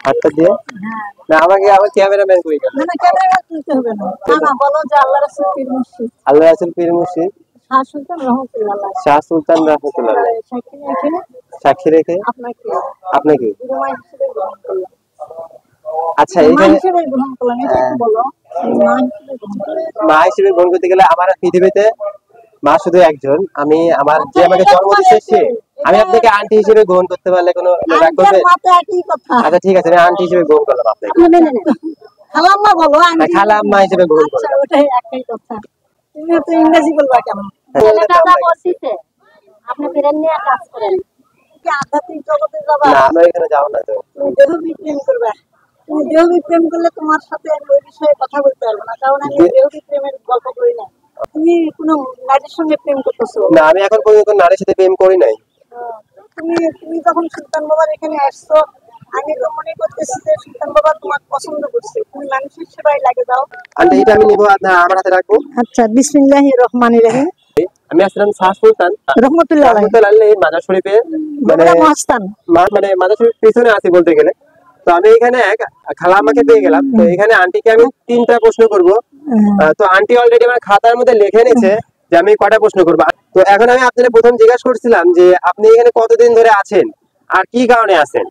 হাতটা দিয়ে না আমাকে আবার ক্যামেরাম্যান কই গেল? না ক্যামেরা তুলতে হবে না। না বলো যে আল্লাহ রাসূল পীর মুর্শিদ। আল্লাহ রাসূল পীর মুর্শিদ শাহ সুলতান রহমতুল্লাহ আলাইহি। শাহ সুলতান রহমতুল্লাহ আলাইহি সাক্ষী রেখে আপনাকে গুরুমা হিসেবে গ্রহণ করলাম। আচ্ছা এইখানে হিসেবে গ্রহণ করলাম, এটা একটু বলো। মা হিসেবে গ্রহণ করতে গেলে আমার পৃথিবীতে মা শুধু একজন। আমি আমার যে আমাকে জন্ম দিয়েছে সে। আমি আপনাকে আন্টি হিসেবে গ্রহণ করতে পারলে কোনো রাগ করবে? আচ্ছা ঠিক আছে, আমি আন্টি হিসেবে গ্রহণ করলাম আপনাকে। খালাম্মা বলো। খালাম্মা হিসেবে গ্রহণ করলাম। আচ্ছা ওটাই একই কথা। তুমি তো ইংরেজি বলবা কেন? দাদা বলছিতে আপনি ফিরেন নিয়ে কাজ করেন কি আধ্যাত্মিক জগতে যাবা? না আমি এখানে যাব না তো। তুমি দেহ বিপ্রেম করবে। তুমি দেহ বিপ্রেম করলে তোমার সাথে আমি ওই বিষয়ে কথা বলতে পারবো না, কারণ আমি দেহ বিপ্রেমের গল্প করি না। তুমি কোনো নারীর সঙ্গে প্রেম করতেছো? না আমি এখন পর্যন্ত নারীর সাথে প্রেম করি নাই। তুমি যখন সুলতান বাবার এখানে আসছো, আমি তো মনে করতেছি যে সুলতান বাবা তোমাকে পছন্দ করছে। তুমি মানুষের সেবায় লাগে দাও। আন্টি এটা আমি নিব, আমার হাতে রাখবো। আচ্ছা বিসমিল্লাহির রহমানির রহিম। আমি আসলাম শাহ সুলতান রহমতুল্লাহ আলাইহি মাজার শরীফে, মানে মহাস্থান মানে মাজার শরীফ পিছনে আছি বলতে গেলে। তো আমি এখানে খালাম্মাকে পেয়ে গেলাম। তো এখানে আন্টিকে আমি 3টা প্রশ্ন করব। তো আন্টি অলরেডি আমার খাতার মধ্যে লিখে নিয়েছে যে আমি কয়টা প্রশ্ন করব। তো এখন আমি আপনাদের প্রথম জিজ্ঞাসা করছিলাম যে আপনি এখানে কতদিন ধরে আছেন আর কি কারণে আছেন?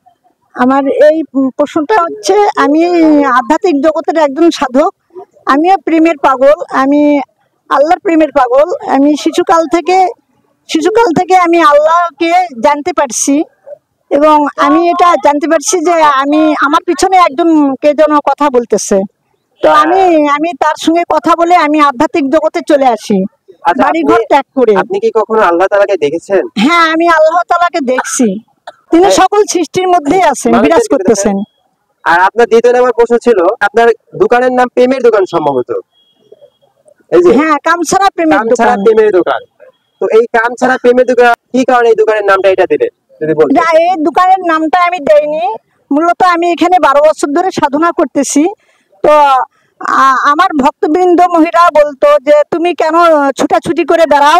আমার এই প্রশ্নটা হচ্ছে, আমি আধ্যাত্মিক জগতের একজন সাধক। আমিও প্রেমের পাগল, আমি আল্লাহর প্রেমের পাগল। আমি শিশুকাল থেকে আমি আল্লাহকে জানতে পারছি, এবং আমি এটা জানতে পারছি যে আমার পিছনে একজন কে যেন কথা বলতেছে। তো আমি তার সঙ্গে কথা বলে আমি আধ্যাত্মিক জগতে চলে আসি, বাড়ি ঘর ত্যাগ করে। আপনি কি কখনো আল্লাহ তাআলাকে দেখেছেন? হ্যাঁ, আমি আল্লাহ তাআলাকে দেখছি। তিনি সকল সৃষ্টির মধ্যেই আছেন, বিরাজ করতেছেন। আর আপনার দ্বিতীয় নম্বর প্রশ্ন ছিল, আপনার দোকানের নাম প্রেমের দোকান সম্ভবত। এই যে হ্যাঁ, কামছাড়া প্রেমের দোকান। তো এই কামছাড়া প্রেমের দোকান কি কারণে এই দোকানের নামটা এটা দিলেন যদি বলতেন? না, এই দোকানের নামটা আমি দেইনি। মূলত আমি এখানে 12 বছর ধরে সাধনা করতেছি। তো আমার ভক্তবৃন্দ মহিলা বলতো যে তুমি কেন ছুটাছুটি করে বেড়াও,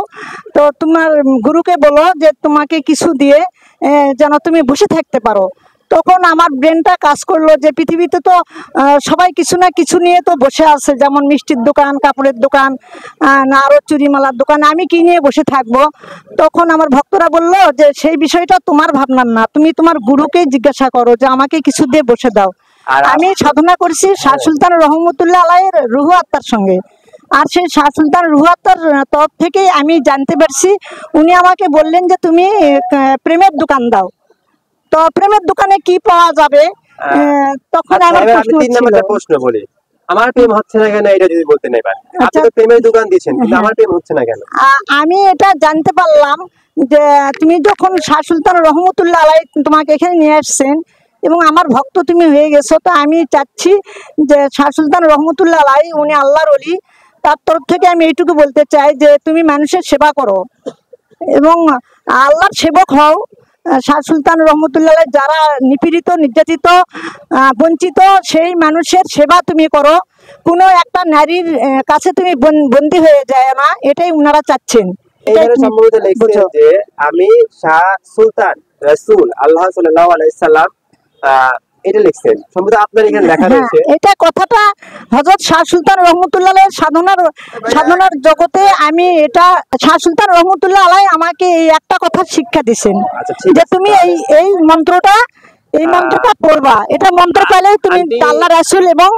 তো তোমার গুরুকে বলো যে তোমাকে কিছু দিয়ে যেন তুমি বসে থাকতে পারো। তখন আমার ব্রেনটা কাজ করলো যে পৃথিবীতে তো সবাই কিছু না কিছু নিয়ে তো বসে আছে, যেমন মিষ্টির দোকান, কাপড়ের দোকান, না আরো চুরিমালার দোকান, আমি কি নিয়ে বসে থাকবো। তখন আমার ভক্তরা বলল যে সেই বিষয়টা তোমার ভাবনার না, তুমি তোমার গুরুকেই জিজ্ঞাসা করো যে আমাকে কিছু দিয়ে বসে দাও। আমি সাধনা করছি শাহ সুলতান রহমতুল্লাহ আলাইহির রুহু আত্মার সঙ্গে। আর সেই শাহ সুলতান রুহু আত্মার তরফ থেকে আমি জানতে পারছি, উনি আমাকে বললেন যে তুমি প্রেমের দোকান দাও। তো প্রেমের দোকানে কি পাওয়া যাবে, তখন আমার প্রশ্ন বলি, আমার প্রেম হচ্ছে না কেন এটা যদি বলতে নাই পারেন। আপনি তো প্রেমের দোকান দিয়েছেন, কিন্তু আমার প্রেম হচ্ছে না কেন? আমি এটা জানতে পারলাম যে তুমি যখন শাহ সুলতান রহমতুল্লাহ আলাইহি তোমাকে এখানে নিয়ে আসছেন এবং আমার ভক্ত তুমি হয়ে গেছো, তো আমি চাচ্ছি যে শাহ সুলতান রহমতুল্লাহ আলাইহি উনি আল্লাহর ওলি, তার তরফ থেকে আমি এইটুকু বলতে চাই যে তুমি মানুষের সেবা করো এবং আল্লাহর সেবক হও। শাহ সুলতান রহমতুল্লাহ যারা নিপীড়িত, নির্যাতিত, বঞ্চিত, সেই মানুষের সেবা তুমি করো। কোনো একটা নারীর কাছে তুমি বন্দী হয়ে যায় না, এটাই উনারা চাচ্ছেন। সম্ভবত লিখছেন যে আমি শাহ সুলতান রাসূল আল্লাহ সাল্লাল্লাহু আলাইহি সাল্লাম, এটা লিখছেন সম্ভবত আপনার এখানে লেখা রয়েছে। এটা কথাটা হযরত শাহ সুলতান রহমতুল্লাহ আলাইহির সাধনার জগতে আমি এটা শাহ সুলতান রহমতুল্লাহ আলাইহি আমাকে এই একটা কথা শিক্ষা দিয়েছেন যে তুমি এই মন্ত্রটা পড়বা। এটা মন্ত্র পাইলে তুমি আল্লাহ রাসূল এবং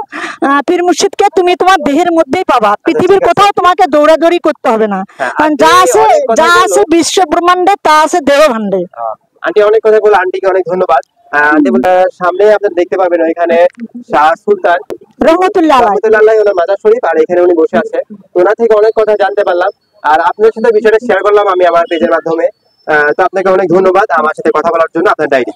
পীর মুর্শিদকে তুমি তোমার দেহের মধ্যেই পাবা। পৃথিবীর কোথাও তোমাকে দৌড়াদৌড়ি করতে হবে না, কারণ যা আছে বিশ্ব ব্রহ্মাণ্ডে তা আছে দেহ ভাণ্ডে। আন্টি অনেক কথা বলে, আন্টিকে অনেক ধন্যবাদ। সামনে আপনারা দেখতে পাবেন এখানে শাহ সুলতান রহমতুল্লাহ আলাইহি ওনার মাজার শরীফ, আর এখানে উনি বসে আছে। ওনার থেকে অনেক কথা জানতে পারলাম, আর আপনার সাথে বিষয়টা শেয়ার করলাম আমি আমার পেজের মাধ্যমে। তো আপনাকে অনেক ধন্যবাদ আমার সাথে কথা বলার জন্য, আপনার ডায়েরি।